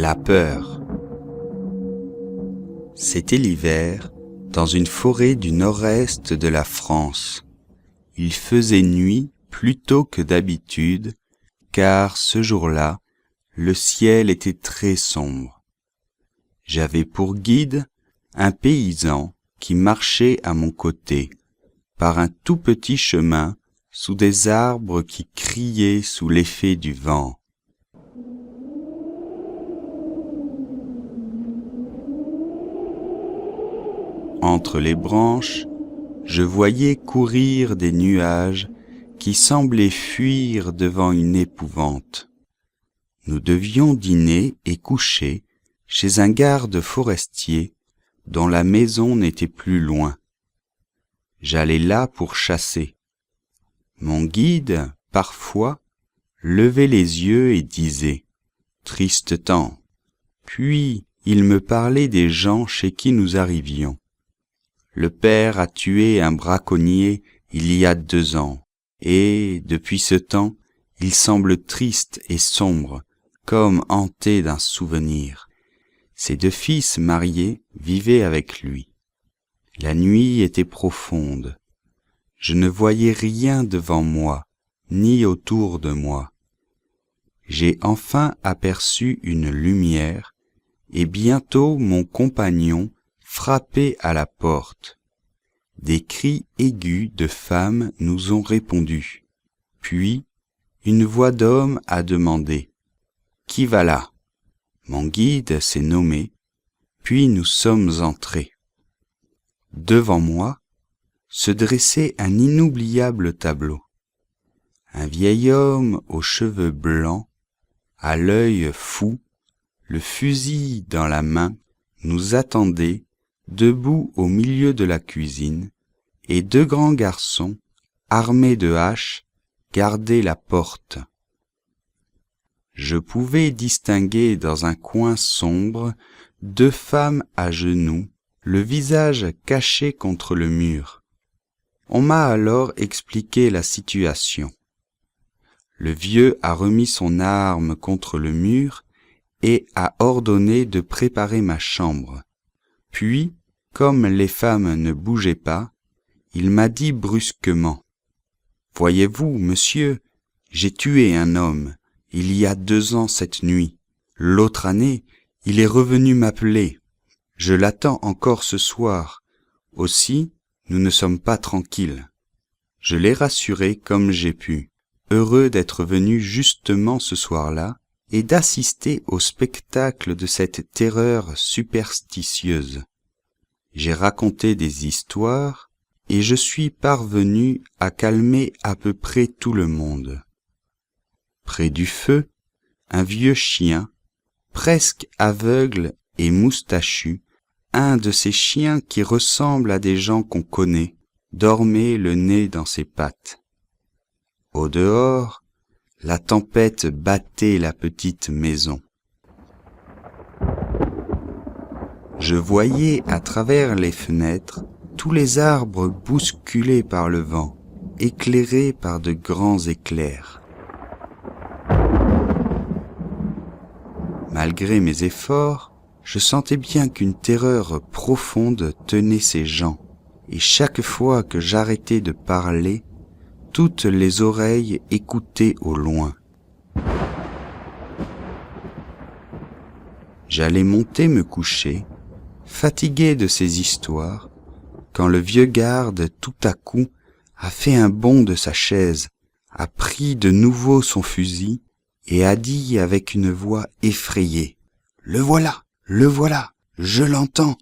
La peur. C'était l'hiver, dans une forêt du nord-est de la France. Il faisait nuit plus tôt que d'habitude, car ce jour-là, le ciel était très sombre. J'avais pour guide un paysan qui marchait à mon côté, par un tout petit chemin, sous des arbres qui criaient sous l'effet du vent. Entre les branches, je voyais courir des nuages qui semblaient fuir devant une épouvante. Nous devions dîner et coucher chez un garde forestier dont la maison n'était plus loin. J'allais là pour chasser. Mon guide, parfois, levait les yeux et disait « Triste temps ». Puis il me parlait des gens chez qui nous arrivions. Le père a tué un braconnier il y a 2 ans, et, depuis ce temps, il semble triste et sombre, comme hanté d'un souvenir. Ses 2 fils mariés vivaient avec lui. La nuit était profonde. Je ne voyais rien devant moi, ni autour de moi. J'ai enfin aperçu une lumière, et bientôt mon compagnon frappait à la porte. Des cris aigus de femmes nous ont répondu. Puis, une voix d'homme a demandé « Qui va là ?» Mon guide s'est nommé, puis nous sommes entrés. Devant moi se dressait un inoubliable tableau. Un vieil homme aux cheveux blancs, à l'œil fou, le fusil dans la main, nous attendait, debout au milieu de la cuisine, et 2 grands garçons, armés de haches, gardaient la porte. Je pouvais distinguer dans un coin sombre 2 femmes à genoux, le visage caché contre le mur. On m'a alors expliqué la situation. Le vieux a remis son arme contre le mur et a ordonné de préparer ma chambre. Puis, comme les femmes ne bougeaient pas, il m'a dit brusquement « Voyez-vous, monsieur, j'ai tué un homme, il y a 2 ans cette nuit. L'autre année, il est revenu m'appeler. Je l'attends encore ce soir. Aussi, nous ne sommes pas tranquilles. » Je l'ai rassuré comme j'ai pu, heureux d'être venu justement ce soir-là et d'assister au spectacle de cette terreur superstitieuse. J'ai raconté des histoires et je suis parvenu à calmer à peu près tout le monde. Près du feu, un vieux chien, presque aveugle et moustachu, un de ces chiens qui ressemblent à des gens qu'on connaît, dormait le nez dans ses pattes. Au dehors, la tempête battait la petite maison. Je voyais à travers les fenêtres tous les arbres bousculés par le vent, éclairés par de grands éclairs. Malgré mes efforts, je sentais bien qu'une terreur profonde tenait ces gens, et chaque fois que j'arrêtais de parler, toutes les oreilles écoutaient au loin. J'allais monter me coucher, fatigué de ces histoires, quand le vieux garde tout à coup a fait un bond de sa chaise, a pris de nouveau son fusil et a dit avec une voix effrayée « Le voilà, je l'entends !»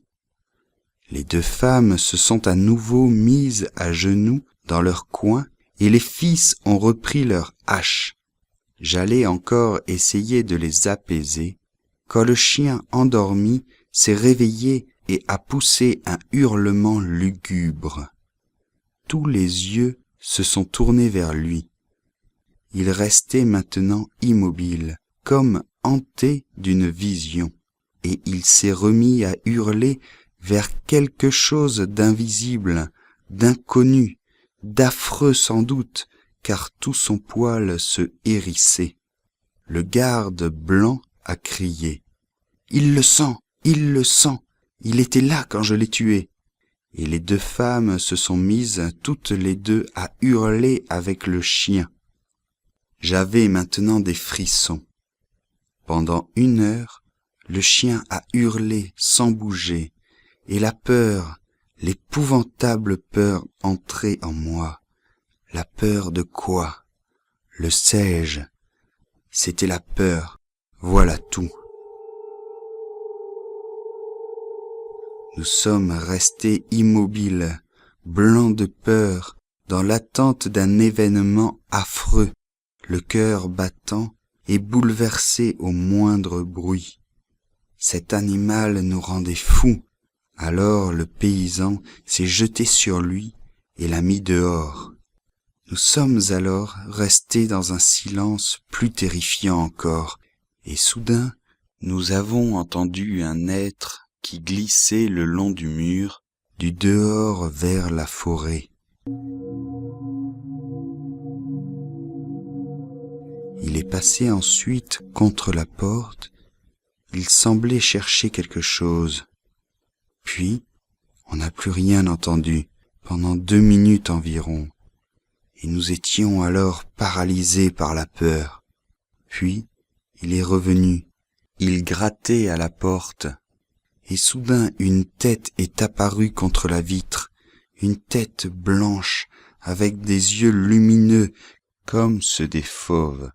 Les 2 femmes se sont à nouveau mises à genoux dans leur coin et les fils ont repris leurs haches. J'allais encore essayer de les apaiser quand le chien endormi s'est réveillé et a poussé un hurlement lugubre. Tous les yeux se sont tournés vers lui. Il restait maintenant immobile, comme hanté d'une vision, et il s'est remis à hurler vers quelque chose d'invisible, d'inconnu, d'affreux sans doute, car tout son poil se hérissait. Le garde blanc a crié il le sent, il le sent, il était là quand je l'ai tué. » Et les deux femmes se sont mises toutes les deux à hurler avec le chien. J'avais maintenant des frissons. Pendant 1 heure, le chien a hurlé sans bouger, et la peur, l'épouvantable peur entrait en moi. La peur de quoi? Le sais-je? C'était la peur, voilà tout. Nous sommes restés immobiles, blancs de peur, dans l'attente d'un événement affreux, le cœur battant et bouleversé au moindre bruit. Cet animal nous rendait fous. Alors le paysan s'est jeté sur lui et l'a mis dehors. Nous sommes alors restés dans un silence plus terrifiant encore, et soudain nous avons entendu un être qui glissait le long du mur, du dehors vers la forêt. Il est passé ensuite contre la porte, il semblait chercher quelque chose. Puis, on n'a plus rien entendu pendant 2 minutes environ, et nous étions alors paralysés par la peur. Puis, il est revenu, il grattait à la porte, et soudain une tête est apparue contre la vitre, une tête blanche, avec des yeux lumineux comme ceux des fauves,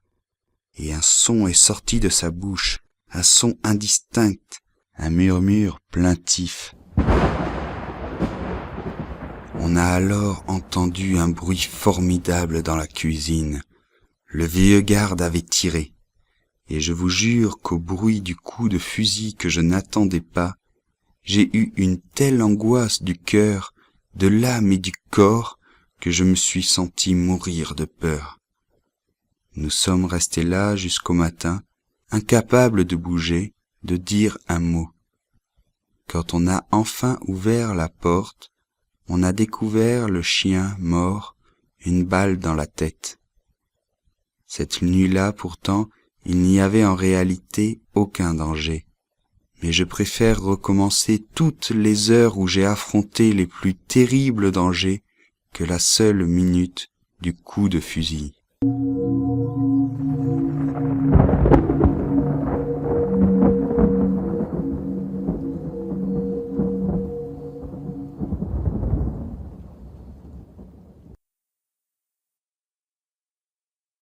et un son est sorti de sa bouche, un son indistinct, un murmure plaintif. On a alors entendu un bruit formidable dans la cuisine. Le vieux garde avait tiré, et je vous jure qu'au bruit du coup de fusil que je n'attendais pas, j'ai eu une telle angoisse du cœur, de l'âme et du corps, que je me suis senti mourir de peur. Nous sommes restés là jusqu'au matin, incapables de bouger, de dire un mot. Quand on a enfin ouvert la porte, on a découvert le chien mort, une balle dans la tête. Cette nuit-là, pourtant, il n'y avait en réalité aucun danger. Mais je préfère recommencer toutes les heures où j'ai affronté les plus terribles dangers que la seule minute du coup de fusil.